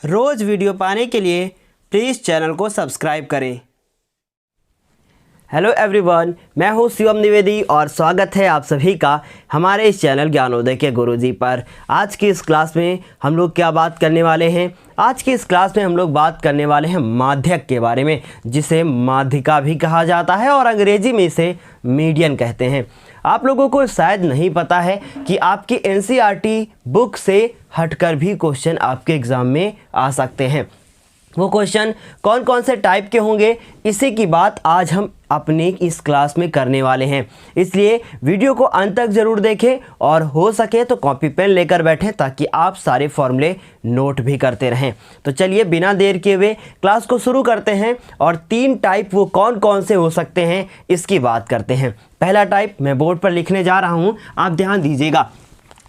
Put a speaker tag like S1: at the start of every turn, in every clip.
S1: रोज़ video पाने के लिए प्लीज़ चैनल को सब्सक्राइब करें। हेलो एवरीवन, मैं हूं शिवम द्विवेदी और स्वागत है आप सभी का हमारे इस चैनल ज्ञानोदय के गुरुजी पर। आज की इस क्लास में हम लोग क्या बात करने वाले हैं? आज की इस क्लास में हम लोग बात करने वाले हैं माध्यक के बारे में, जिसे माध्यिका भी कहा जाता है और अंग्रेजी में इसे मीडियन कहते हैं। आप लोगों को शायद नहीं पता है कि आपकी एनसीईआरटी बुक से हटकर भी क्वेश्चन आपके एग्ज़ाम में आ सकते हैं। वो क्वेश्चन कौन कौन से टाइप के होंगे, इसी की बात आज हम अपनी इस क्लास में करने वाले हैं। इसलिए वीडियो को अंत तक ज़रूर देखें और हो सके तो कॉपी पेन लेकर बैठें ताकि आप सारे फॉर्मूले नोट भी करते रहें। तो चलिए बिना देर किए हुए क्लास को शुरू करते हैं और 3 टाइप वो कौन कौन से हो सकते हैं इसकी बात करते हैं। पहला टाइप मैं बोर्ड पर लिखने जा रहा हूँ, आप ध्यान दीजिएगा।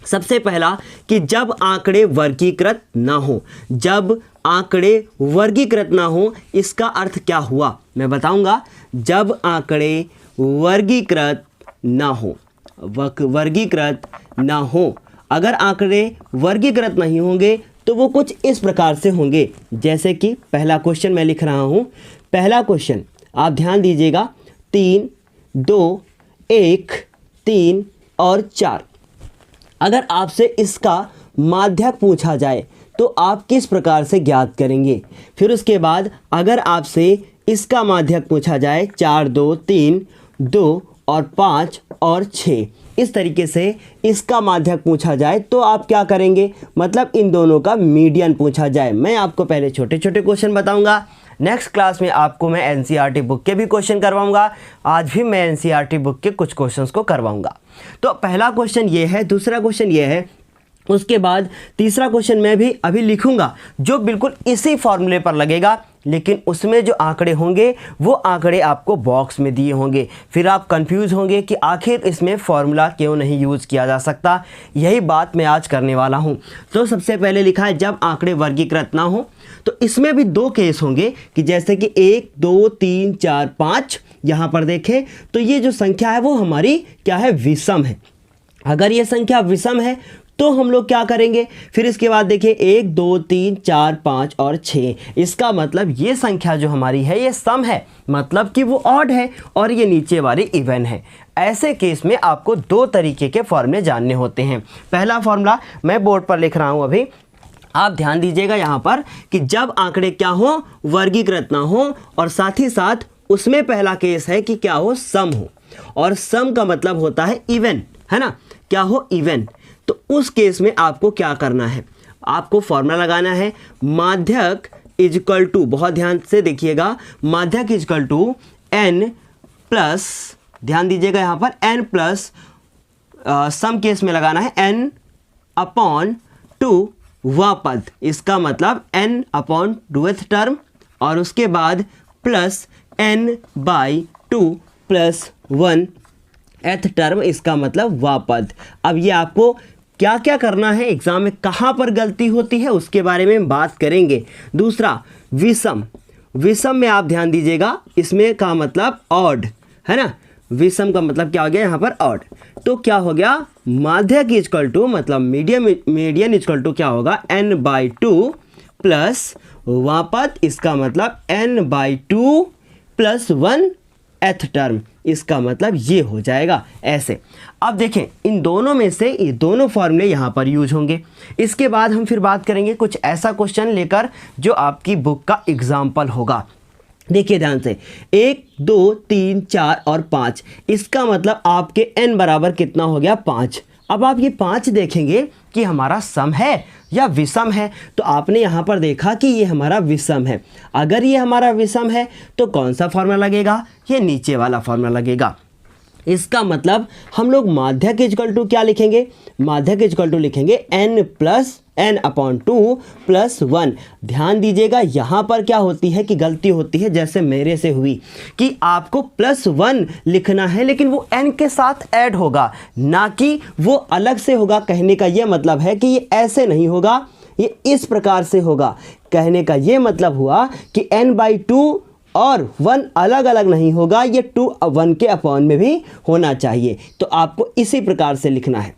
S1: सबसे पहला कि जब आंकड़े वर्गीकृत ना हो। जब आंकड़े वर्गीकृत ना हो, इसका अर्थ क्या हुआ मैं बताऊंगा। जब आंकड़े वर्गीकृत ना हो, वर्गीकृत ना हो, अगर आंकड़े वर्गीकृत नहीं होंगे तो वो कुछ इस प्रकार से होंगे। जैसे कि पहला क्वेश्चन मैं लिख रहा हूं। पहला क्वेश्चन आप ध्यान दीजिएगा, 3, 2, 1, 3 और 4। अगर आपसे इसका माध्यक पूछा जाए तो आप किस प्रकार से ज्ञात करेंगे? फिर उसके बाद अगर आपसे इसका माध्यक पूछा जाए 4, 2, 3, 2 और 5 और 6, इस तरीके से इसका माध्यक पूछा जाए तो आप क्या करेंगे? मतलब इन दोनों का मीडियन पूछा जाए। मैं आपको पहले छोटे छोटे क्वेश्चन बताऊंगा। नेक्स्ट क्लास में आपको मैं एनसीईआरटी बुक के भी क्वेश्चन करवाऊंगा। आज भी मैं एनसीईआरटी बुक के कुछ क्वेश्चंस को करवाऊंगा। तो पहला क्वेश्चन ये है, दूसरा क्वेश्चन ये है, उसके बाद तीसरा क्वेश्चन मैं भी अभी लिखूंगा जो बिल्कुल इसी फॉर्मूले पर लगेगा, लेकिन उसमें जो आंकड़े होंगे वो आंकड़े आपको बॉक्स में दिए होंगे। फिर आप कंफ्यूज होंगे कि आखिर इसमें फॉर्मूला क्यों नहीं यूज़ किया जा सकता। यही बात मैं आज करने वाला हूं। तो सबसे पहले लिखा है जब आंकड़े वर्गीकृत ना हो, तो इसमें भी 2 केस होंगे कि जैसे कि 1, 2, 3, 4, 5। यहाँ पर देखें तो ये जो संख्या है वो हमारी क्या है? विषम है। अगर ये संख्या विषम है तो हम लोग क्या करेंगे? फिर इसके बाद देखिए 1, 2, 3, 4, 5 और 6। इसका मतलब ये संख्या जो हमारी है ये सम है, मतलब कि वो ऑड है और ये नीचे वाली इवन है। ऐसे केस में आपको 2 तरीके के फॉर्मूले जानने होते हैं। पहला फॉर्मूला मैं बोर्ड पर लिख रहा हूँ अभी, आप ध्यान दीजिएगा यहाँ पर कि जब आंकड़े क्या हो? वर्गीकृत ना हो, और साथ ही साथ उसमें पहला केस है कि क्या हो? सम हो। और सम का मतलब होता है इवन, है ना? क्या हो? इवन। तो उस केस में आपको क्या करना है? आपको फॉर्मूला लगाना है माध्यक इजकल टू, बहुत ध्यान से देखिएगा, माध्यक इजकल टू n प्लस, ध्यान दीजिएगा यहाँ पर n प्लस सम केस में लगाना है n अपॉन 2 वह पद। इसका मतलब n अपॉन 2th टर्म और उसके बाद plus n by 2 plus 1th term, इसका मतलब वह पद। अब ये आपको क्या क्या करना है, एग्जाम में कहाँ पर गलती होती है उसके बारे में बात करेंगे। दूसरा विषम, विषम में आप ध्यान दीजिएगा, इसमें का मतलब ऑड, है ना? विषम का मतलब क्या हो गया यहाँ पर? ऑड। तो क्या हो गया? माध्यक इजकल टू मतलब मीडियन इजकल टू क्या होगा? n/2 प्लस वापत, इसका मतलब n/2 प्लस 1th टर्म, इसका मतलब ये हो जाएगा ऐसे। अब देखें इन दोनों में से ये दोनों फॉर्मूले यहाँ पर यूज होंगे। इसके बाद हम फिर बात करेंगे कुछ ऐसा क्वेश्चन लेकर जो आपकी बुक का एग्जाम्पल होगा। देखिए ध्यान से, 1, 2, 3, 4 और 5, इसका मतलब आपके n बराबर कितना हो गया? 5। अब आप ये 5 देखेंगे कि हमारा सम है या विषम है, तो आपने यहाँ पर देखा कि ये हमारा विषम है। अगर ये हमारा विषम है तो कौन सा फॉर्मूला लगेगा? ये नीचे वाला फॉर्मूला लगेगा। इसका मतलब हम लोग माध्यक इजकल टू क्या लिखेंगे? माध्यक इजकल टू लिखेंगे n प्लस n/2 प्लस 1। ध्यान दीजिएगा यहाँ पर क्या होती है कि गलती होती है, जैसे मेरे से हुई कि आपको प्लस 1 लिखना है लेकिन वो n के साथ ऐड होगा, ना कि वो अलग से होगा। कहने का ये मतलब है कि ये ऐसे नहीं होगा, ये इस प्रकार से होगा। कहने का ये मतलब हुआ कि n/2 और 1 अलग अलग नहीं होगा, ये 2 1 के अपॉन में भी होना चाहिए। तो आपको इसी प्रकार से लिखना है।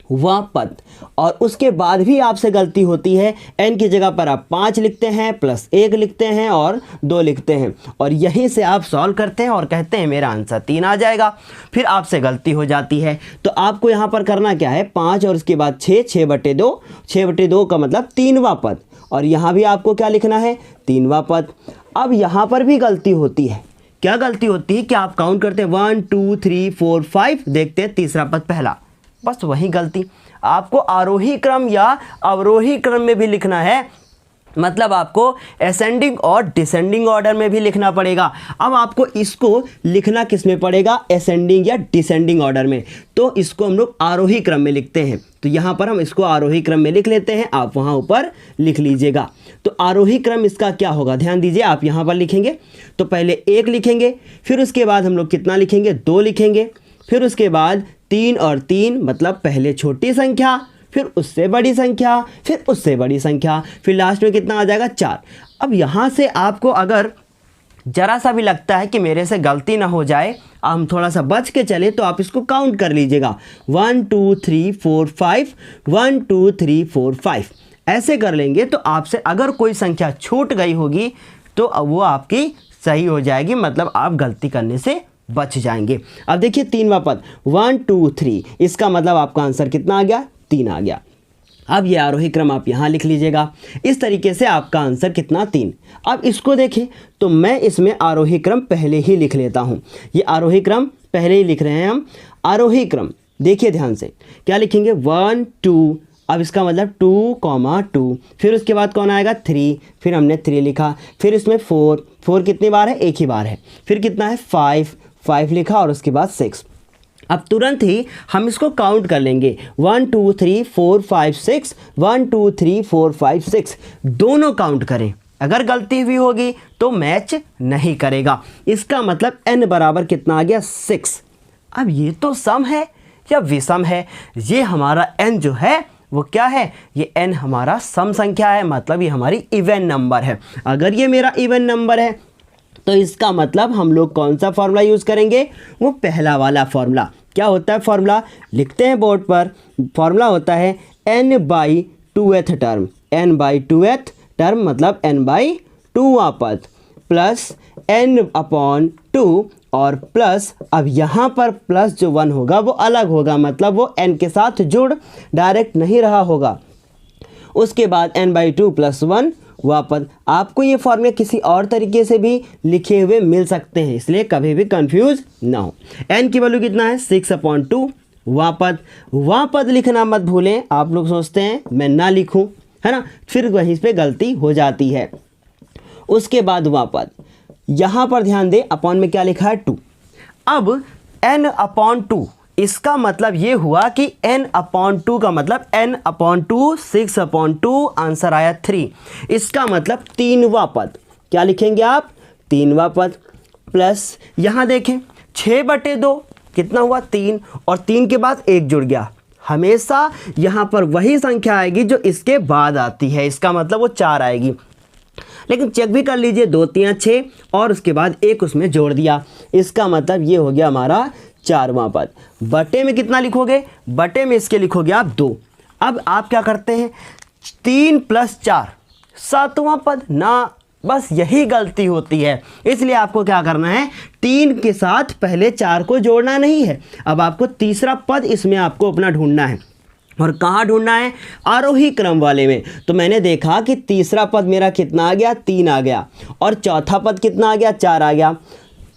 S1: वह पद, और उसके बाद भी आपसे गलती होती है, n की जगह पर आप 5 लिखते हैं प्लस 1 लिखते हैं और 2 लिखते हैं, और यहीं से आप सॉल्व करते हैं और कहते हैं मेरा आंसर 3 आ जाएगा। फिर आपसे गलती हो जाती है, तो आपको यहाँ पर करना क्या है, 5 और उसके बाद 6, 6/2, 6/2 का मतलब 3वां पद, और यहाँ भी आपको क्या लिखना है, 3वां पद। अब यहाँ पर भी गलती होती है, क्या गलती होती है कि आप काउंट करते हैं 1 2 3 4 5, देखते हैं तीसरा पद पहला, बस वही गलती। आपको आरोही क्रम या अवरोही क्रम में भी लिखना है, मतलब आपको असेंडिंग और डिसेंडिंग ऑर्डर में भी लिखना पड़ेगा। अब आपको इसको लिखना किस में पड़ेगा, असेंडिंग या डिसेंडिंग ऑर्डर में, तो इसको हम लोग आरोही क्रम में लिखते हैं। तो यहाँ पर हम इसको आरोही क्रम में लिख लेते हैं, आप वहाँ ऊपर लिख लीजिएगा। तो आरोही क्रम इसका क्या होगा, ध्यान दीजिए, आप यहाँ पर लिखेंगे तो पहले 1 लिखेंगे, फिर उसके बाद हम लोग कितना लिखेंगे, 2 लिखेंगे, फिर उसके बाद 3 और 3 मतलब पहले छोटी संख्या, फिर उससे बड़ी संख्या, फिर उससे बड़ी संख्या, फिर लास्ट में कितना आ जाएगा, 4। अब यहाँ से आपको अगर ज़रा सा भी लगता है कि मेरे से गलती ना हो जाए, हम थोड़ा सा बच के चले, तो आप इसको काउंट कर लीजिएगा, 1 2 3 4 5, 1 2 3 4 5, ऐसे कर लेंगे तो आपसे अगर कोई संख्या छूट गई होगी तो वो आपकी सही हो जाएगी, मतलब आप गलती करने से बच जाएंगे। अब देखिए 3वां पद 1 2 3, इसका मतलब आपका आंसर कितना आ गया, 3 आ गया। अब ये आरोही क्रम आप यहाँ लिख लीजिएगा, इस तरीके से आपका आंसर कितना, 3। अब इसको देखें तो मैं इसमें आरोही क्रम पहले ही लिख लेता हूँ, ये आरोही क्रम पहले ही लिख रहे हैं हम। आरोही क्रम देखिए ध्यान से, क्या लिखेंगे, 1 2, अब इसका मतलब 2, फिर उसके बाद कौन आएगा, 3, फिर हमने 3 लिखा, फिर इसमें 4 कितनी बार है, एक ही बार है, फिर कितना है 5 लिखा, और उसके बाद 6। अब तुरंत ही हम इसको काउंट कर लेंगे, 1 2 3 4 5 6, 1 2 3 4 5 6, दोनों काउंट करें। अगर गलती हुई होगी तो मैच नहीं करेगा। इसका मतलब n बराबर कितना आ गया, 6। अब ये तो सम है या विषम है, ये हमारा n जो है वो क्या है, ये n हमारा सम संख्या है, मतलब ये हमारी इवन नंबर है। अगर ये मेरा इवन नंबर है तो इसका मतलब हम लोग कौन सा फॉर्मूला यूज़ करेंगे, वो पहला वाला फॉर्मूला। क्या होता है फॉर्मूला, लिखते हैं बोर्ड पर, फॉर्मूला होता है n/2th टर्म, n/2th टर्म मतलब n/2वां पद, प्लस n/2 और प्लस, अब यहाँ पर प्लस जो 1 होगा वो अलग होगा, मतलब वो n के साथ जुड़ डायरेक्ट नहीं रहा होगा। उसके बाद n/2 + 1 वह पद। आपको ये फॉर्मूले किसी और तरीके से भी लिखे हुए मिल सकते हैं, इसलिए कभी भी कंफ्यूज ना हो। n की वैल्यू कितना है, 6/2 वह पद लिखना मत भूलें। आप लोग सोचते हैं मैं ना लिखूं, है ना, फिर वहीं पे गलती हो जाती है। उसके बाद वह पद, यहाँ पर ध्यान दें, अपॉन में क्या लिखा है, 2। अब n/2, इसका मतलब ये हुआ कि n/2 का मतलब n/2, 6/2, आंसर आया 3। इसका मतलब 3वां पद, क्या लिखेंगे आप, 3वां पद, प्लस यहाँ देखें 6/2 कितना हुआ, 3, और 3 के बाद 1 जुड़ गया। हमेशा यहाँ पर वही संख्या आएगी जो इसके बाद आती है, इसका मतलब वो 4 आएगी। लेकिन चेक भी कर लीजिए, 2 3 6 और उसके बाद 1 उसमें जोड़ दिया, इसका मतलब ये हो गया हमारा 4वां पद। बटे में कितना लिखोगे, बटे में इसके लिखोगे आप 2। अब आप क्या करते हैं, 3 + 4 7वां पद ना, बस यही गलती होती है। इसलिए आपको क्या करना है, 3 के साथ पहले 4 को जोड़ना नहीं है, अब आपको तीसरा पद इसमें आपको अपना ढूंढना है। और कहाँ ढूंढना है, आरोही क्रम वाले में। तो मैंने देखा कि तीसरा पद मेरा कितना आ गया, 3 आ गया, और चौथा पद कितना आ गया, 4 आ गया।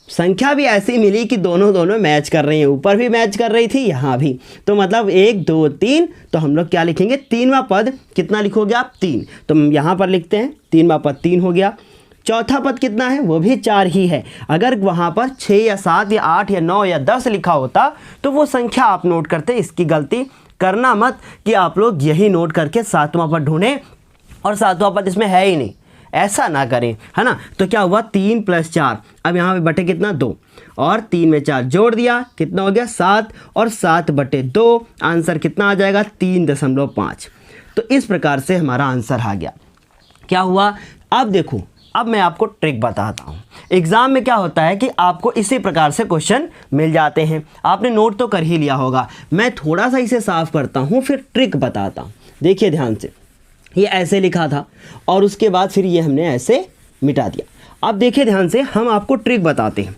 S1: संख्या भी ऐसी मिली कि दोनों मैच कर रही हैं, ऊपर भी मैच कर रही थी, यहाँ भी। तो मतलब 1 2 3, तो हम लोग क्या लिखेंगे, 3वां पद कितना लिखोगे आप, 3। तो हम यहाँ पर लिखते हैं 3वां पद 3 हो गया। चौथा पद कितना है, वो भी 4 ही है। अगर वहाँ पर 6 या 7 या 8 या 9 या 10 लिखा होता तो वो संख्या आप नोट करते। इसकी गलती करना मत कि आप लोग यही नोट करके 7वां पद ढूंढें और 7वां पद इसमें है ही नहीं, ऐसा ना करें, है ना। तो क्या हुआ, 3 + 4, अब यहाँ पे बटे कितना, 2, और 3 में 4 जोड़ दिया, कितना हो गया, 7, और 7/2, आंसर कितना आ जाएगा, 3.5। तो इस प्रकार से हमारा आंसर आ गया। क्या हुआ, अब देखो, अब मैं आपको ट्रिक बताता हूँ। एग्ज़ाम में क्या होता है कि आपको इसी प्रकार से क्वेश्चन मिल जाते हैं। आपने नोट तो कर ही लिया होगा, मैं थोड़ा सा इसे साफ करता हूँ फिर ट्रिक बताता हूँ। देखिए ध्यान से, ये ऐसे लिखा था और उसके बाद फिर ये हमने ऐसे मिटा दिया। अब देखिए ध्यान से, हम आपको ट्रिक बताते हैं।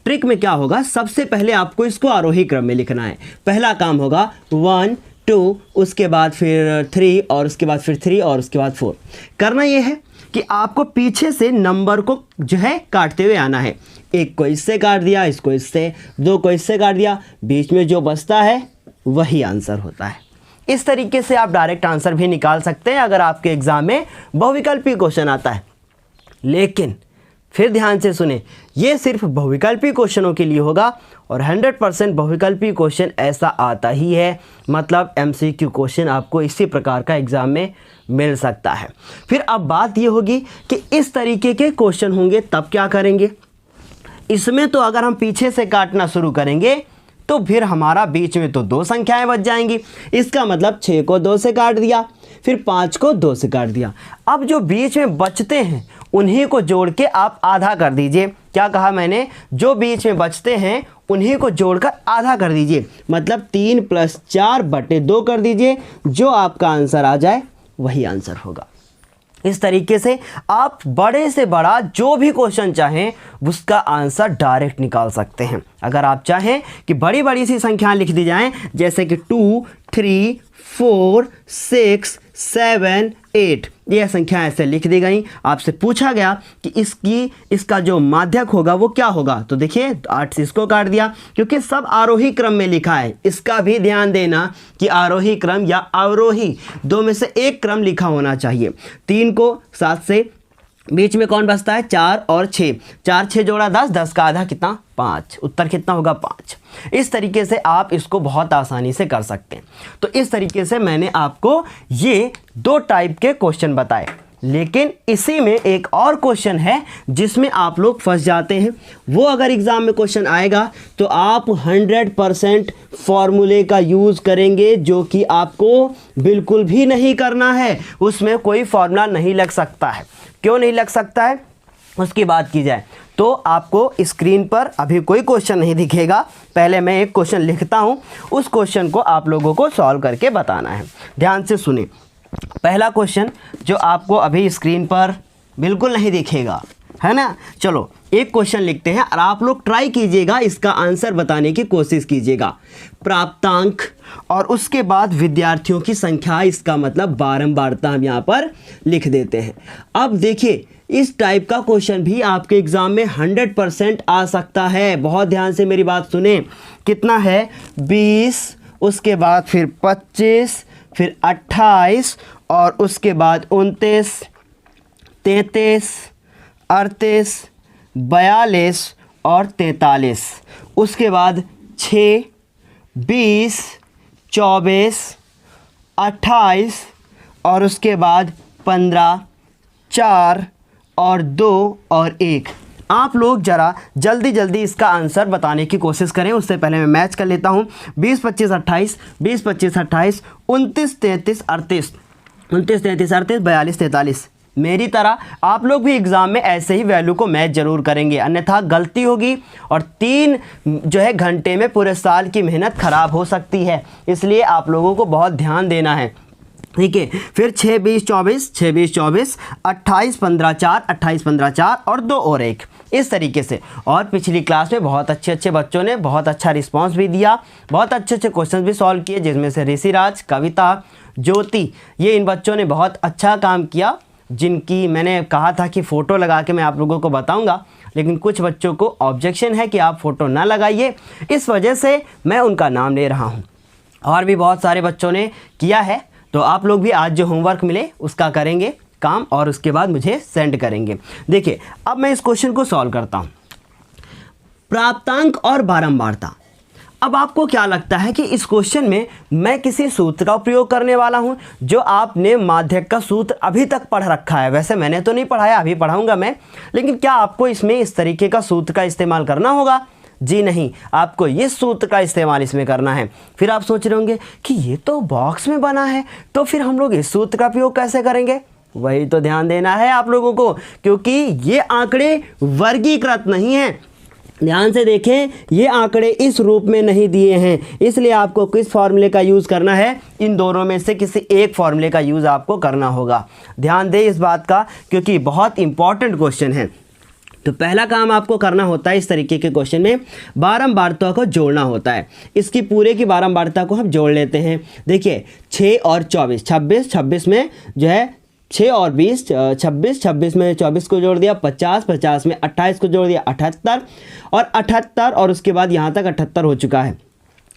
S1: ट्रिक में क्या होगा, सबसे पहले आपको इसको आरोही क्रम में लिखना है। पहला काम होगा 1 2, उसके बाद फिर 3 और उसके बाद फिर 3 और उसके बाद 4। करना ये है कि आपको पीछे से नंबर को जो है काटते हुए आना है। एक को इससे काट दिया, इसको इससे, 2 को इससे काट दिया, बीच में जो बचता है वही आंसर होता है। इस तरीके से आप डायरेक्ट आंसर भी निकाल सकते हैं अगर आपके एग्ज़ाम में बहुविकल्पी क्वेश्चन आता है। लेकिन फिर ध्यान से सुने, ये सिर्फ बहुविकल्पी क्वेश्चनों के लिए होगा और 100% बहुविकल्पी क्वेश्चन ऐसा आता ही है, मतलब MCQ क्वेश्चन आपको इसी प्रकार का एग्ज़ाम में मिल सकता है। फिर अब बात ये होगी कि इस तरीके के क्वेश्चन होंगे तब क्या करेंगे। इसमें तो अगर हम पीछे से काटना शुरू करेंगे तो फिर हमारा बीच में तो 2 संख्याएं बच जाएंगी। इसका मतलब 6 को 2 से काट दिया, फिर 5 को 2 से काट दिया। अब जो बीच में बचते हैं उन्हीं को जोड़ के आप आधा कर दीजिए। क्या कहा मैंने, जो बीच में बचते हैं उन्हीं को जोड़कर आधा कर दीजिए, मतलब 3 + 4/2 कर दीजिए। जो आपका आंसर आ जाए वही आंसर होगा। इस तरीके से आप बड़े से बड़ा जो भी क्वेश्चन चाहें उसका आंसर डायरेक्ट निकाल सकते हैं। अगर आप चाहें कि बड़ी बड़ी सी संख्याएं लिख दी जाएं, जैसे कि 2 3 4 6 7 8, यह संख्या ऐसे लिख दी गई, आपसे पूछा गया कि इसका जो माध्यक होगा वो क्या होगा, तो देखिए 8 से इसको काट दिया, क्योंकि सब आरोही क्रम में लिखा है। इसका भी ध्यान देना कि आरोही क्रम या अवरोही, दो में से एक क्रम लिखा होना चाहिए। 3 को 7 से, बीच में कौन बचता है, 4 और 6, 4 6 जोड़ा 10, 10 का आधा कितना, 5। उत्तर कितना होगा, 5। इस तरीके से आप इसको बहुत आसानी से कर सकते हैं। तो इस तरीके से मैंने आपको ये 2 टाइप के क्वेश्चन बताए। लेकिन इसी में एक और क्वेश्चन है जिसमें आप लोग फंस जाते हैं। वो अगर एग्ज़ाम में क्वेश्चन आएगा तो आप 100% फॉर्मूले का यूज़ करेंगे, जो कि आपको बिल्कुल भी नहीं करना है। उसमें कोई फॉर्मूला नहीं लग सकता है। क्यों नहीं लग सकता है, उसकी बात की जाए तो आपको स्क्रीन पर अभी कोई क्वेश्चन नहीं दिखेगा। पहले मैं एक क्वेश्चन लिखता हूँ, उस क्वेश्चन को आप लोगों को सॉल्व करके बताना है। ध्यान से सुनिए, पहला क्वेश्चन जो आपको अभी स्क्रीन पर बिल्कुल नहीं दिखेगा, है ना। चलो एक क्वेश्चन लिखते हैं और आप लोग ट्राई कीजिएगा, इसका आंसर बताने की कोशिश कीजिएगा। प्राप्तांक और उसके बाद विद्यार्थियों की संख्या, इसका मतलब बारंबारता हम यहाँ पर लिख देते हैं। अब देखिए, इस टाइप का क्वेश्चन भी आपके एग्ज़ाम में 100% आ सकता है। बहुत ध्यान से मेरी बात सुने। कितना है, 20, उसके बाद फिर 25, फिर 28 और उसके बाद 29, 33, 38, 42 और 43। उसके बाद 6, 20, 24, 28 और उसके बाद 15, 4 और 2 और 1। आप लोग ज़रा जल्दी जल्दी इसका आंसर बताने की कोशिश करें। उससे पहले मैं मैच कर लेता हूँ। 20 25 28, 20 25 28, 29 33 38, 29 33 38, 42 43। मेरी तरह आप लोग भी एग्ज़ाम में ऐसे ही वैल्यू को मैच ज़रूर करेंगे, अन्यथा गलती होगी और 3 जो है घंटे में पूरे साल की मेहनत ख़राब हो सकती है। इसलिए आप लोगों को बहुत ध्यान देना है, ठीक है। फिर 6 20 24, 6 20 24, 28 15 4, 28 15 4 और 2 और 1, इस तरीके से। और पिछली क्लास में बहुत अच्छे बच्चों ने बहुत अच्छा रिस्पांस भी दिया, बहुत अच्छे क्वेश्चन भी सॉल्व किए, जिसमें से ऋषिराज, कविता, ज्योति, ये इन बच्चों ने बहुत अच्छा काम किया, जिनकी मैंने कहा था कि फ़ोटो लगा के मैं आप लोगों को बताऊंगा, लेकिन कुछ बच्चों को ऑब्जेक्शन है कि आप फ़ोटो ना लगाइए, इस वजह से मैं उनका नाम ले रहा हूं। और भी बहुत सारे बच्चों ने किया है, तो आप लोग भी आज जो होमवर्क मिले उसका करेंगे काम और उसके बाद मुझे सेंड करेंगे। देखिए, अब मैं इस क्वेश्चन को सॉल्व करता हूं। प्राप्तांक और बारंबारता। अब आपको क्या लगता है कि इस क्वेश्चन में मैं किसी सूत्र का उपयोग करने वाला हूं, जो आपने माध्यक का सूत्र अभी तक पढ़ रखा है। वैसे मैंने तो नहीं पढ़ाया, अभी पढ़ाऊंगा मैं, लेकिन क्या आपको इसमें इस तरीके का सूत्र का इस्तेमाल करना होगा? जी नहीं, आपको इस सूत्र का इस्तेमाल इसमें करना है। फिर आप सोच रहे होंगे कि ये तो बॉक्स में बना है, तो फिर हम लोग इस सूत्र का उपयोग कैसे करेंगे? वही तो ध्यान देना है आप लोगों को, क्योंकि ये आंकड़े वर्गीकृत नहीं हैं। ध्यान से देखें, ये आंकड़े इस रूप में नहीं दिए हैं, इसलिए आपको किस फॉर्मूले का यूज़ करना है, इन दोनों में से किसी एक फॉर्मूले का यूज़ आपको करना होगा। ध्यान दें इस बात का, क्योंकि बहुत इंपॉर्टेंट क्वेश्चन है। तो पहला काम आपको करना होता है, इस तरीके के क्वेश्चन में बारंबारता को जोड़ना होता है। इसकी पूरे की बारंबारता को हम जोड़ लेते हैं। देखिए 6 और 24, 26 में जो है 6 और 20, 26 में 24 को जोड़ दिया 50 में 28 को जोड़ दिया 78 और उसके बाद यहाँ तक 78 हो चुका है।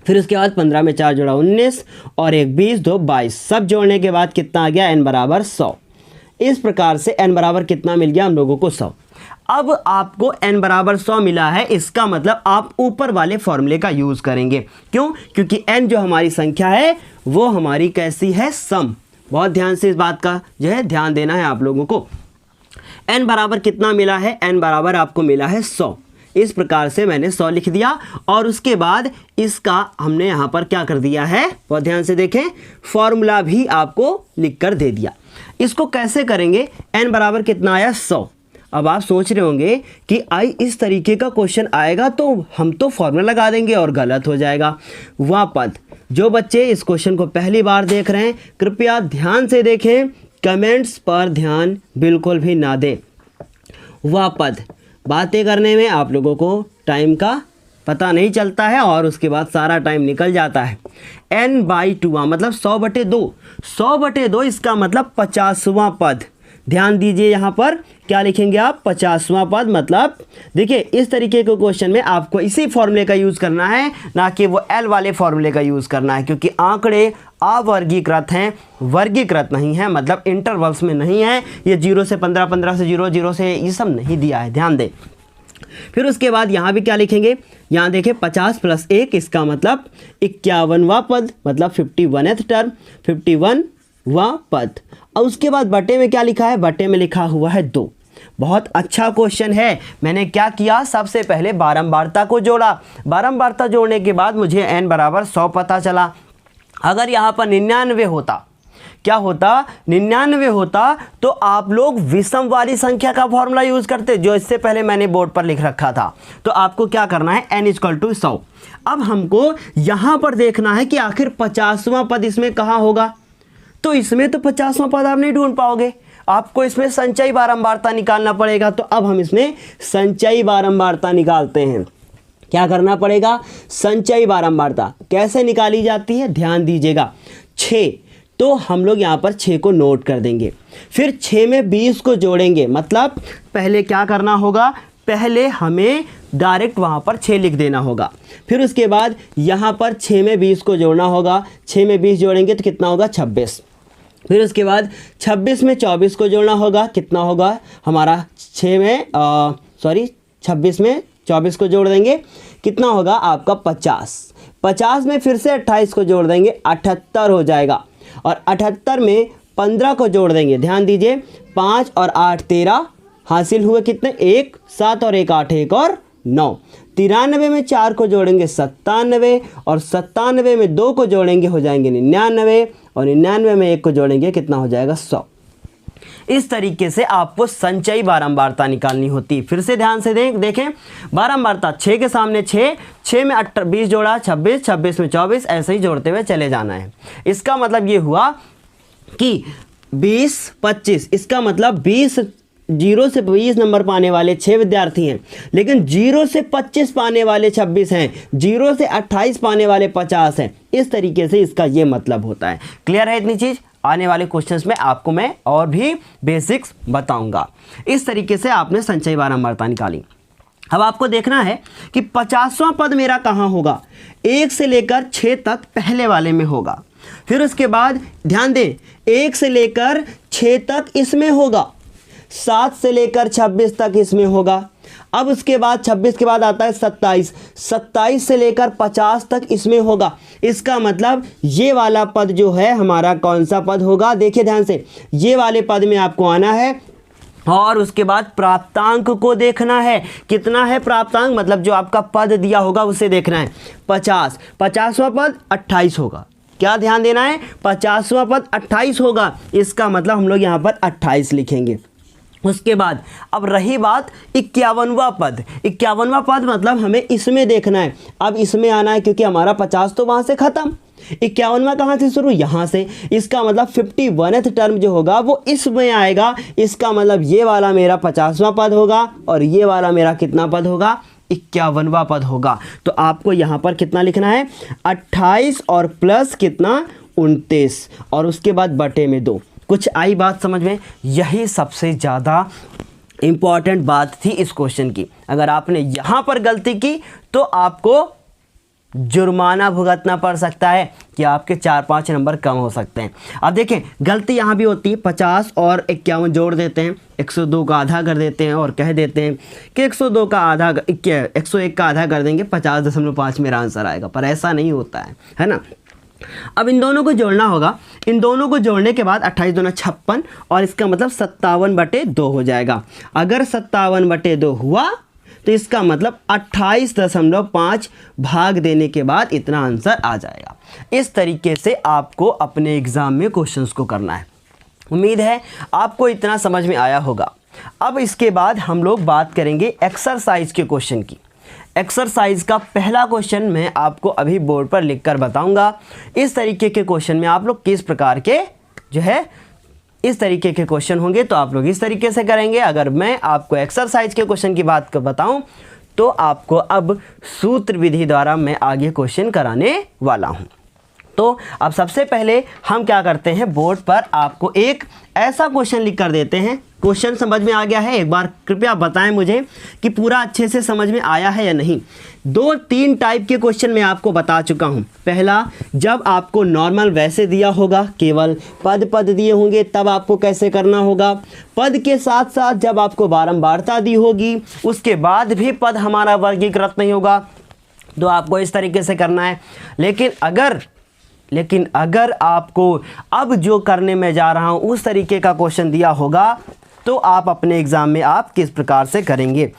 S1: फिर उसके बाद 15 में 4 जोड़ा 19 और 1 20 2 22, सब जोड़ने के बाद कितना आ गया, n बराबर 100। इस प्रकार से n बराबर कितना मिल गया हम लोगों को, 100। अब आपको n बराबर 100 मिला है, इसका मतलब आप ऊपर वाले फॉर्मूले का यूज़ करेंगे। क्यों? क्योंकि n जो हमारी संख्या है वो हमारी कैसी है, सम। बहुत ध्यान से इस बात का जो है ध्यान देना है आप लोगों को। n बराबर कितना मिला है, n बराबर आपको मिला है 100। इस प्रकार से मैंने 100 लिख दिया और उसके बाद इसका हमने यहाँ पर क्या कर दिया है, बहुत ध्यान से देखें, फॉर्मूला भी आपको लिख कर दे दिया। इसको कैसे करेंगे, n बराबर कितना आया, 100। अब आप सोच रहे होंगे कि आई इस तरीके का क्वेश्चन आएगा तो हम तो फॉर्मूला लगा देंगे और गलत हो जाएगा। वह पद, जो बच्चे इस क्वेश्चन को पहली बार देख रहे हैं कृपया ध्यान से देखें, कमेंट्स पर ध्यान बिल्कुल भी ना दें। वह पद, बातें करने में आप लोगों को टाइम का पता नहीं चलता है और उसके बाद सारा टाइम निकल जाता है। n/2 मतलब 100/2, 100/2 इसका मतलब 50वां पद। ध्यान दीजिए यहाँ पर क्या लिखेंगे आप, 50वां पद। मतलब देखिए इस तरीके के क्वेश्चन में आपको इसी फॉर्मूले का यूज़ करना है, ना कि वो एल वाले फॉर्मूले का यूज़ करना है, क्योंकि आंकड़े अवर्गीकृत हैं, वर्गीकृत नहीं है, मतलब इंटरवल्स में नहीं है। ये 0 से 15, 15 से 0, 0 से ये सब नहीं दिया है, ध्यान दें। फिर उसके बाद यहाँ भी क्या लिखेंगे, यहाँ देखें 50 + 1 इसका मतलब 51वां पद, मतलब 51th टर्म, 51वां पद। और उसके बाद बटे में क्या लिखा है, बटे में लिखा हुआ है 2। बहुत अच्छा क्वेश्चन है। मैंने क्या किया, सबसे पहले बारंबारता को जोड़ा, बारंबारता जोड़ने के बाद मुझे n बराबर 100 पता चला। अगर यहाँ पर 99 होता, क्या होता, 99 होता तो आप लोग विषम वाली संख्या का फॉर्मूला यूज़ करते, जो इससे पहले मैंने बोर्ड पर लिख रखा था। तो आपको क्या करना है, n = 100। अब हमको यहाँ पर देखना है कि आखिर 50वां पद इसमें कहाँ होगा। तो इसमें तो 50वां पद आप नहीं ढूंढ पाओगे, आपको इसमें संचयी बारंबारता निकालना पड़ेगा। तो अब हम इसमें संचयी बारंबारता निकालते हैं। क्या करना पड़ेगा, संचयी बारंबारता कैसे निकाली जाती है, ध्यान दीजिएगा। 6, तो हम लोग यहाँ पर 6 को नोट कर देंगे। फिर 6 में 20 को जोड़ेंगे, मतलब पहले क्या करना होगा, पहले हमें डायरेक्ट वहाँ पर 6 लिख देना होगा। फिर उसके बाद यहाँ पर 6 में 20 को जोड़ना होगा, 6 में 20 जोड़ेंगे तो कितना होगा, 26। फिर उसके बाद 26 में 24 को जोड़ना होगा, कितना होगा हमारा 26 में 24 को जोड़ देंगे, कितना होगा आपका 50। 50 में फिर से 28 को जोड़ देंगे, 78 हो जाएगा। और 78 में 15 को जोड़ देंगे, ध्यान दीजिए, 5 और 8 13, हासिल हुए कितने, 1 7 और 1 8, 1 और 9। 93 में 4 को जोड़ेंगे 97, और 97 में 2 को जोड़ेंगे हो जाएंगे 99, और 99 में 1 को जोड़ेंगे कितना हो जाएगा, 100। इस तरीके से आपको संचयी बारंबारता निकालनी होती है। फिर से ध्यान से देखें, बारंबारता 6 के सामने 6, 6 में 20 जोड़ा 26, 26 में 24, ऐसे ही जोड़ते हुए चले जाना है। इसका मतलब ये हुआ कि 20 25, इसका मतलब 20 0 से 20 नंबर पाने वाले 6 विद्यार्थी हैं, लेकिन 0 से 25 पाने वाले 26 हैं, 0 से 28 पाने वाले 50 हैं। इस तरीके से इसका ये मतलब होता है। क्लियर है इतनी चीज़? आने वाले क्वेश्चंस में आपको मैं और भी बेसिक्स बताऊंगा। इस तरीके से आपने संचयी बारंबारता निकाली। अब आपको देखना है कि 50वां पद मेरा कहाँ होगा, 1 से लेकर 6 तक पहले वाले में होगा। फिर उसके बाद ध्यान दें, 1 से लेकर 6 तक इसमें होगा, 7 से लेकर 26 तक इसमें होगा। अब उसके बाद 26 के बाद आता है 27, 27 से लेकर 50 तक इसमें होगा। इसका मतलब ये वाला पद जो है हमारा कौन सा पद होगा, देखिए ध्यान से, ये वाले पद में आपको आना है और उसके बाद प्राप्तांक को देखना है। कितना है प्राप्तांक, मतलब जो आपका पद दिया होगा उसे देखना है। 50, 50वां पद 28 होगा, क्या ध्यान देना है, 50वां पद 28 होगा, इसका मतलब हम लोग यहाँ पर 28 लिखेंगे। उसके बाद अब रही बात 51वां पद। 51वां पद मतलब हमें इसमें देखना है, अब इसमें आना है क्योंकि हमारा 50 तो वहाँ से ख़त्म, 51वां कहाँ से शुरू, यहाँ से। इसका मतलब 51th टर्म जो होगा वो इसमें आएगा, इसका मतलब ये वाला मेरा 50वां पद होगा और ये वाला मेरा कितना पद होगा, 51वां पद होगा। तो आपको यहाँ पर कितना लिखना है, 28 और प्लस कितना 29 और उसके बाद बटे में 2। कुछ आई बात समझ में? यही सबसे ज़्यादा इम्पॉर्टेंट बात थी इस क्वेश्चन की। अगर आपने यहाँ पर गलती की तो आपको जुर्माना भुगतना पड़ सकता है कि आपके 4-5 नंबर कम हो सकते हैं। अब देखें गलती यहाँ भी होती है, 50 और 51 जोड़ देते हैं, 102 का आधा कर देते हैं और कह देते हैं कि 102 का आधा 101 का आधा कर देंगे, 50.5 मेरा आंसर आएगा, पर ऐसा नहीं होता है ना। अब इन दोनों को जोड़ना होगा, इन दोनों को जोड़ने के बाद 28 दूना 56 और इसका मतलब 57/2 हो जाएगा। अगर 57/2 हुआ तो इसका मतलब 28.5 भाग देने के बाद इतना आंसर आ जाएगा। इस तरीके से आपको अपने एग्ज़ाम में क्वेश्चंस को करना है। उम्मीद है आपको इतना समझ में आया होगा। अब इसके बाद हम लोग बात करेंगे एक्सरसाइज के क्वेश्चन की। एक्सरसाइज का पहला क्वेश्चन मैं आपको अभी बोर्ड पर लिखकर बताऊंगा। इस तरीके के क्वेश्चन में आप लोग किस प्रकार के जो है इस तरीके के क्वेश्चन होंगे तो आप लोग इस तरीके से करेंगे। अगर मैं आपको एक्सरसाइज के क्वेश्चन की बात कर बताऊं तो आपको अब सूत्र विधि द्वारा मैं आगे क्वेश्चन कराने वाला हूं। तो अब सबसे पहले हम क्या करते हैं, बोर्ड पर आपको एक ऐसा क्वेश्चन लिख कर देते हैं। क्वेश्चन समझ में आ गया है? एक बार कृपया बताएं मुझे कि पूरा अच्छे से समझ में आया है या नहीं। 2-3 टाइप के क्वेश्चन मैं आपको बता चुका हूं। पहला, जब आपको नॉर्मल वैसे दिया होगा, केवल पद दिए होंगे, तब आपको कैसे करना होगा। पद के साथ साथ जब आपको बारंबारता दी होगी, उसके बाद भी पद हमारा वर्गीकृत नहीं होगा, तो आपको इस तरीके से करना है। लेकिन अगर आपको अब जो करने में जा रहा हूं उस तरीके का क्वेश्चन दिया होगा तो आप अपने एग्ज़ाम में आप किस प्रकार से करेंगे।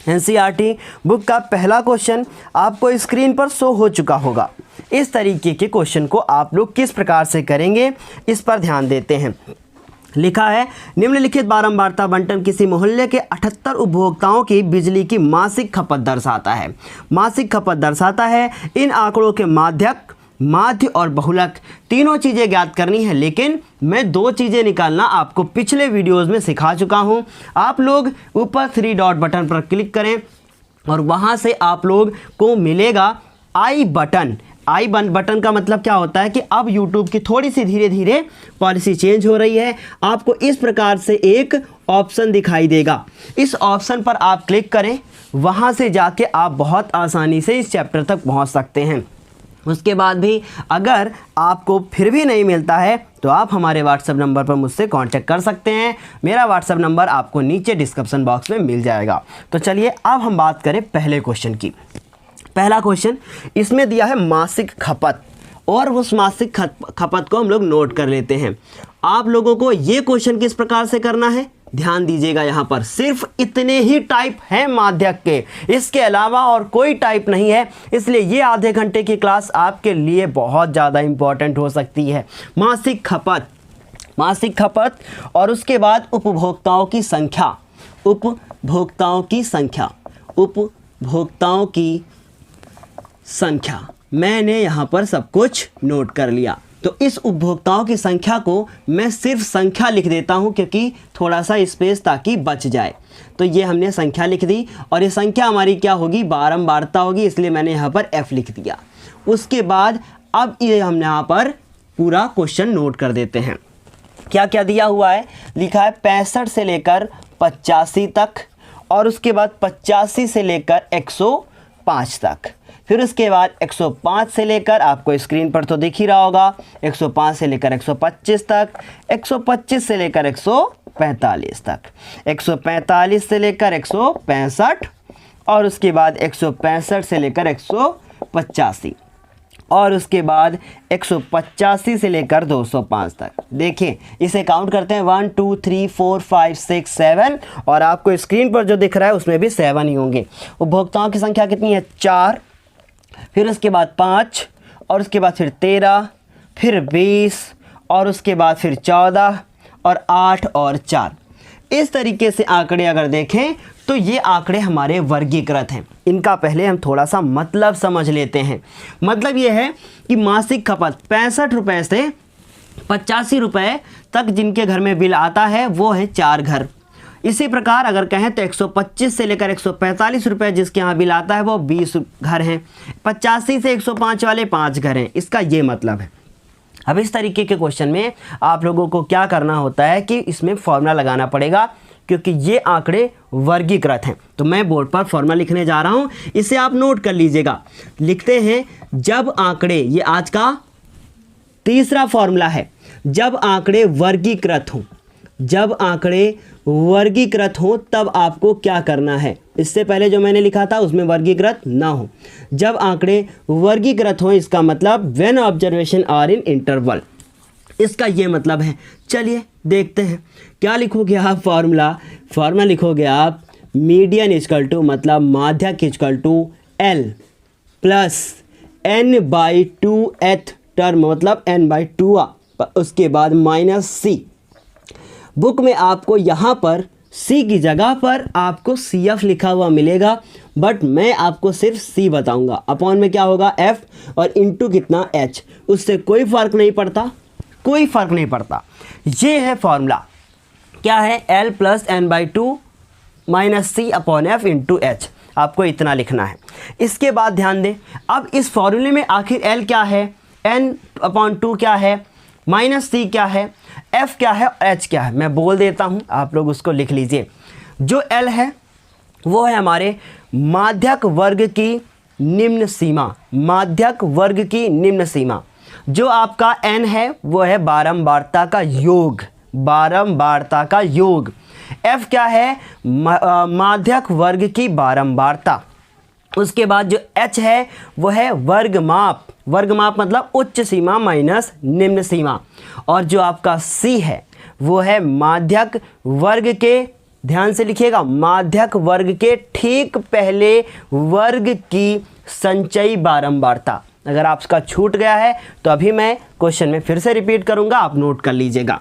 S1: एनसीईआरटी बुक का पहला क्वेश्चन आपको स्क्रीन पर शो हो चुका होगा। इस तरीके के क्वेश्चन को आप लोग किस प्रकार से करेंगे इस पर ध्यान देते हैं। लिखा है, निम्नलिखित बारंबारता बंटन किसी मोहल्ले के 78 उपभोक्ताओं की बिजली की मासिक खपत दर्शाता है। मासिक खपत दर्शाता है। इन आंकड़ों के माध्य और बहुलक तीनों चीज़ें ज्ञात करनी है, लेकिन मैं 2 चीज़ें निकालना आपको पिछले वीडियोस में सिखा चुका हूं। आप लोग ऊपर 3 डॉट बटन पर क्लिक करें और वहां से आप लोग को मिलेगा आई बटन। आई बटन का मतलब क्या होता है कि अब YouTube की थोड़ी सी धीरे धीरे पॉलिसी चेंज हो रही है। आपको इस प्रकार से एक ऑप्शन दिखाई देगा, इस ऑप्शन पर आप क्लिक करें, वहां से जाके आप बहुत आसानी से इस चैप्टर तक पहुंच सकते हैं। उसके बाद भी अगर आपको फिर भी नहीं मिलता है तो आप हमारे व्हाट्सएप नंबर पर मुझसे कांटेक्ट कर सकते हैं। मेरा व्हाट्सएप नंबर आपको नीचे डिस्क्रिप्शन बॉक्स में मिल जाएगा। तो चलिए अब हम बात करें पहले क्वेश्चन की। पहला क्वेश्चन इसमें दिया है मासिक खपत, और उस मासिक खपत को हम लोग नोट कर लेते हैं। आप लोगों को ये क्वेश्चन किस प्रकार से करना है, ध्यान दीजिएगा। यहाँ पर सिर्फ इतने ही टाइप हैं माध्यक के, इसके अलावा और कोई टाइप नहीं है, इसलिए ये आधे घंटे की क्लास आपके लिए बहुत ज़्यादा इम्पॉर्टेंट हो सकती है। मासिक खपत और उसके बाद उपभोक्ताओं की संख्या मैंने यहाँ पर सब कुछ नोट कर लिया। तो इस उपभोक्ताओं की संख्या को मैं सिर्फ संख्या लिख देता हूँ क्योंकि थोड़ा सा स्पेस ताकि बच जाए। तो ये हमने संख्या लिख दी और ये संख्या हमारी क्या होगी, बारंबारता होगी, इसलिए मैंने यहाँ पर F लिख दिया। उसके बाद अब ये हम यहाँ पर पूरा क्वेश्चन नोट कर देते हैं। क्या क्या दिया हुआ है, लिखा है 65 से लेकर 85 तक, और उसके बाद 85 से लेकर 105 तक, फिर उसके बाद 105 से लेकर, आपको स्क्रीन पर तो दिख ही रहा होगा, 105 से लेकर 125 तक, 125 से लेकर 145 तक, 145 से लेकर 165, और उसके बाद 165 से लेकर 185, और उसके बाद 185 से लेकर 205 तक। देखिए इसे काउंट करते हैं, 1 2 3 4 5 6 7, और आपको स्क्रीन पर जो दिख रहा है उसमें भी 7 ही होंगे। उपभोक्ताओं की संख्या कितनी है, 4, फिर उसके बाद 5, और उसके बाद फिर 13, फिर 20 और उसके बाद फिर 14 और 8 और 4। इस तरीके से आंकड़े अगर देखें तो ये आंकड़े हमारे वर्गीकृत हैं। इनका पहले हम थोड़ा सा मतलब समझ लेते हैं। मतलब ये है कि मासिक खपत 65 रुपये से 85 रुपये तक जिनके घर में बिल आता है वो है 4 घर। इसी प्रकार अगर कहें तो 125 से लेकर 145 रुपये जिसके यहाँ बिल आता है वो 20 घर हैं। 85 से 105 वाले 5 घर हैं। इसका ये मतलब है। अब इस तरीके के क्वेश्चन में आप लोगों को क्या करना होता है कि इसमें फॉर्मूला लगाना पड़ेगा, क्योंकि ये आंकड़े वर्गीकृत हैं। तो मैं बोर्ड पर फॉर्मूला लिखने जा रहा हूँ, इसे आप नोट कर लीजिएगा। लिखते हैं जब आंकड़े, ये आज का तीसरा फॉर्मूला है, जब आंकड़े वर्गीकृत हों, जब आंकड़े वर्गीकृत हों तब आपको क्या करना है। इससे पहले जो मैंने लिखा था उसमें वर्गीकृत ना हो। जब आंकड़े वर्गीकृत हों इसका मतलब when observation are in interval, इसका ये मतलब है। चलिए देखते हैं क्या लिखोगे आप। फॉर्मूला लिखोगे आप मीडियन इक्वल टू, मतलब माध्यक equal to L plus n/2th term, मतलब n/2, उसके बाद माइनस सी। बुक में आपको यहाँ पर सी की जगह पर आपको CF लिखा हुआ मिलेगा, बट मैं आपको सिर्फ सी बताऊंगा। अपॉन में क्या होगा F और इंटू कितना H, उससे कोई फ़र्क नहीं पड़ता, कोई फ़र्क नहीं पड़ता। ये है फॉर्मूला, क्या है, L प्लस n/2 माइनस सी अपॉन F इंटू H। आपको इतना लिखना है। इसके बाद ध्यान दें, अब इस फॉर्मूले में आखिर L क्या है, n/2 क्या है, माइनस सी क्या है, F क्या है, H क्या है, मैं बोल देता हूँ, आप लोग उसको लिख लीजिए। जो L है वो है हमारे माध्यक वर्ग की निम्न सीमा, माध्यक वर्ग की निम्न सीमा। जो आपका N है वो है बारंबारता का योग, बारंबारता का योग। F क्या है, माध्यक वर्ग की बारंबारता। उसके बाद जो H है वो है वर्गमाप, वर्गमाप मतलब उच्च सीमा माइनस निम्न सीमा। और जो आपका C है वो है माध्यक वर्ग के, ध्यान से लिखिएगा, माध्यक वर्ग के ठीक पहले वर्ग की संचयी बारंबारता। अगर आपका छूट गया है तो अभी मैं क्वेश्चन में फिर से रिपीट करूंगा, आप नोट कर लीजिएगा।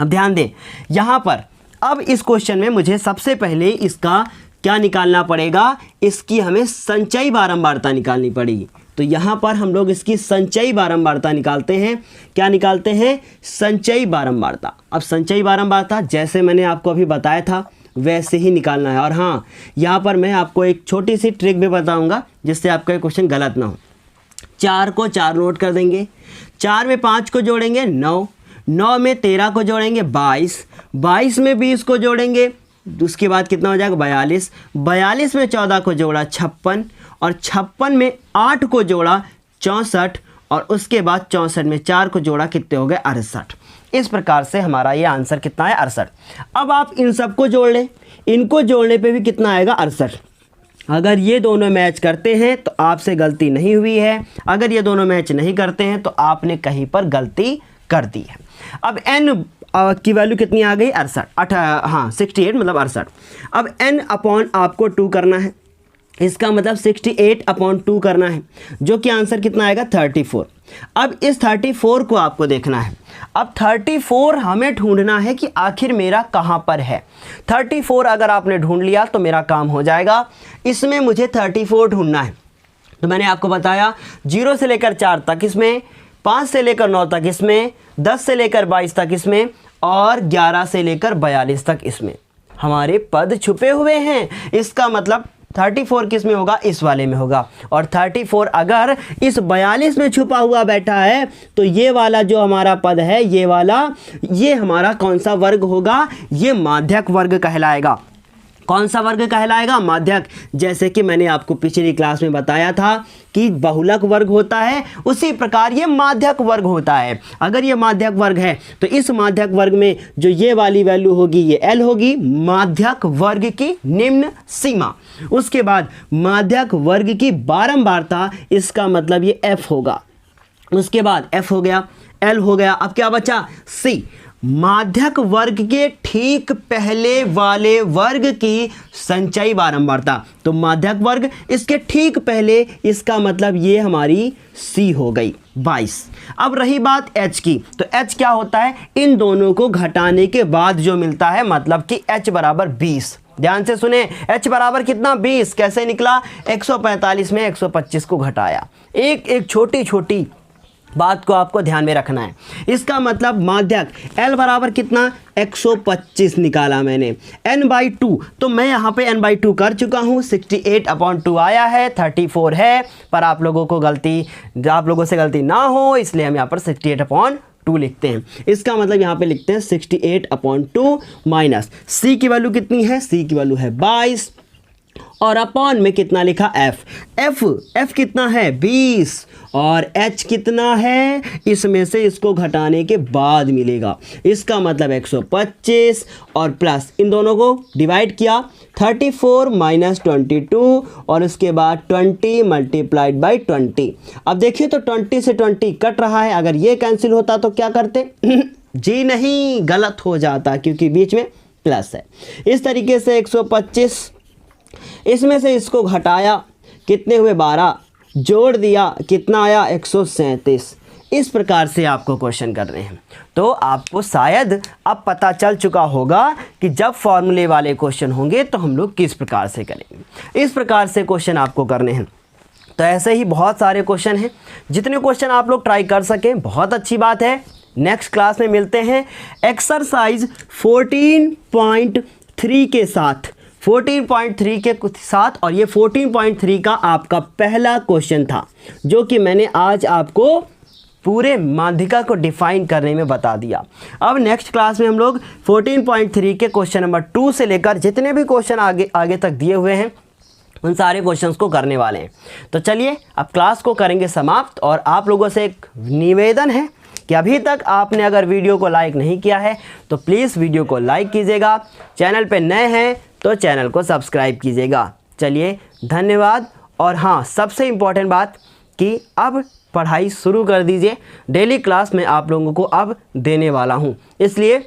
S1: अब ध्यान दें यहाँ पर, अब इस क्वेश्चन में मुझे सबसे पहले इसका क्या निकालना पड़ेगा, इसकी हमें संचयी बारंबारता निकालनी पड़ेगी। तो यहाँ पर हम लोग इसकी संचयी बारंबारता निकालते हैं। क्या निकालते हैं, संचयी बारंबारता। अब संचयी बारंबारता जैसे मैंने आपको अभी बताया था वैसे ही निकालना है। और हाँ, यहाँ पर मैं आपको एक छोटी सी ट्रिक भी बताऊँगा जिससे आपका क्वेश्चन गलत ना हो। 4 को 4 नोट कर देंगे, 4 में 5 को जोड़ेंगे 9, 9 में 13 को जोड़ेंगे 22, 22 में 20 को जोड़ेंगे, उसके बाद कितना हो जाएगा 42, 42 में 14 को जोड़ा 56, और 56 में 8 को जोड़ा 64, और उसके बाद 64 में 4 को जोड़ा कितने हो गए 68। इस प्रकार से हमारा ये आंसर कितना है 68। अब आप इन सबको जोड़ लें, इनको जोड़ने पे भी कितना आएगा 68। अगर ये दोनों मैच करते हैं तो आपसे गलती नहीं हुई है, अगर ये दोनों मैच नहीं करते हैं तो आपने कहीं पर गलती कर दी है। अब n की वैल्यू कितनी आ गई 68 मतलब 68। अब n अपॉन आपको 2 करना है, इसका मतलब 68 अपॉन 2 करना है, जो कि आंसर कितना आएगा 34। अब इस 34 को आपको देखना है। अब 34 हमें ढूंढना है कि आखिर मेरा कहाँ पर है। 34 अगर आपने ढूंढ लिया तो मेरा काम हो जाएगा। इसमें मुझे 34 ढूंढना है। तो मैंने आपको बताया 0 से लेकर 4 तक इसमें, 5 से लेकर 9 तक इसमें, 10 से लेकर 22 तक इसमें, और 11 से लेकर 42 तक इसमें हमारे पद छुपे हुए हैं। इसका मतलब 34 किस में होगा, इस वाले में होगा। और 34 अगर इस 42 में छुपा हुआ बैठा है तो ये वाला जो हमारा पद है, ये वाला, ये हमारा कौन सा वर्ग होगा, ये माध्यक वर्ग कहलाएगा। कौन सा वर्ग कहलाएगा, माध्यक। जैसे कि मैंने आपको पिछली क्लास में बताया था कि बहुलक वर्ग होता है, उसी प्रकार ये माध्यक वर्ग होता है। अगर ये माध्यक वर्ग है तो इस माध्यक वर्ग में जो ये वाली वैल्यू होगी ये L होगी, माध्यक वर्ग की निम्न सीमा। उसके बाद माध्यक वर्ग की बारंबारता, इसका मतलब ये F होगा। उसके बाद F हो गया, L हो गया, अब क्या बचा C। माध्यक वर्ग के ठीक पहले वाले वर्ग की संचयी बारंबारता। तो माध्यक वर्ग इसके ठीक पहले, इसका मतलब ये हमारी सी हो गई 22। अब रही बात h की, तो h क्या होता है, इन दोनों को घटाने के बाद जो मिलता है, मतलब कि h बराबर 20। ध्यान से सुने, h बराबर कितना 20, कैसे निकला, 145 में 125 को घटाया। एक एक छोटी छोटी बात को आपको ध्यान में रखना है। इसका मतलब माध्यक L बराबर कितना, 125 निकाला मैंने, n/2, तो मैं यहाँ पे n/2 कर चुका हूँ, 68/2 आया है, 34 है, पर आप लोगों से गलती ना हो इसलिए हम यहाँ पर 68/2 लिखते हैं। इसका मतलब यहाँ पे लिखते हैं 68/2 माइनस c की वैल्यू कितनी है, c की वैल्यू है 22, और अपॉन में कितना लिखा, f कितना है 20, और h कितना है, इसमें से इसको घटाने के बाद मिलेगा। इसका मतलब 125 और प्लस इन दोनों को डिवाइड किया, 34 माइनस 22 और उसके बाद 20 मल्टीप्लाइड बाई 20। अब देखिए तो 20 से 20 कट रहा है, अगर ये कैंसिल होता तो क्या करते जी नहीं, गलत हो जाता क्योंकि बीच में प्लस है। इस तरीके से 125, इसमें से इसको घटाया, कितने हुए 12, जोड़ दिया, कितना आया 137। इस प्रकार से आपको क्वेश्चन करने हैं। तो आपको शायद अब पता चल चुका होगा कि जब फॉर्मूले वाले क्वेश्चन होंगे तो हम लोग किस प्रकार से करेंगे। इस प्रकार से क्वेश्चन आपको करने हैं। तो ऐसे ही बहुत सारे क्वेश्चन हैं, जितने क्वेश्चन आप लोग ट्राई कर सकें बहुत अच्छी बात है। नेक्स्ट क्लास में मिलते हैं एक्सरसाइज 14.3 के साथ, 14.3 के साथ, और ये 14.3 का आपका पहला क्वेश्चन था जो कि मैंने आज आपको पूरे माध्यिका को डिफाइन करने में बता दिया। अब नेक्स्ट क्लास में हम लोग 14.3 के क्वेश्चन नंबर 2 से लेकर जितने भी क्वेश्चन आगे तक दिए हुए हैं उन सारे क्वेश्चंस को करने वाले हैं। तो चलिए अब क्लास को करेंगे समाप्त, और आप लोगों से एक निवेदन है कि अभी तक आपने अगर वीडियो को लाइक नहीं किया है तो प्लीज़ वीडियो को लाइक कीजिएगा, चैनल पे नए हैं तो चैनल को सब्सक्राइब कीजिएगा। चलिए धन्यवाद। और हाँ, सबसे इम्पॉर्टेंट बात कि अब पढ़ाई शुरू कर दीजिए। डेली क्लास में आप लोगों को अब देने वाला हूँ, इसलिए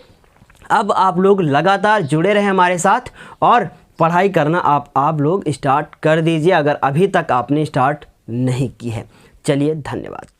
S1: अब आप लोग लगातार जुड़े रहें हमारे साथ और पढ़ाई करना आप लोग स्टार्ट कर दीजिए अगर अभी तक आपने स्टार्ट नहीं की है। चलिए धन्यवाद।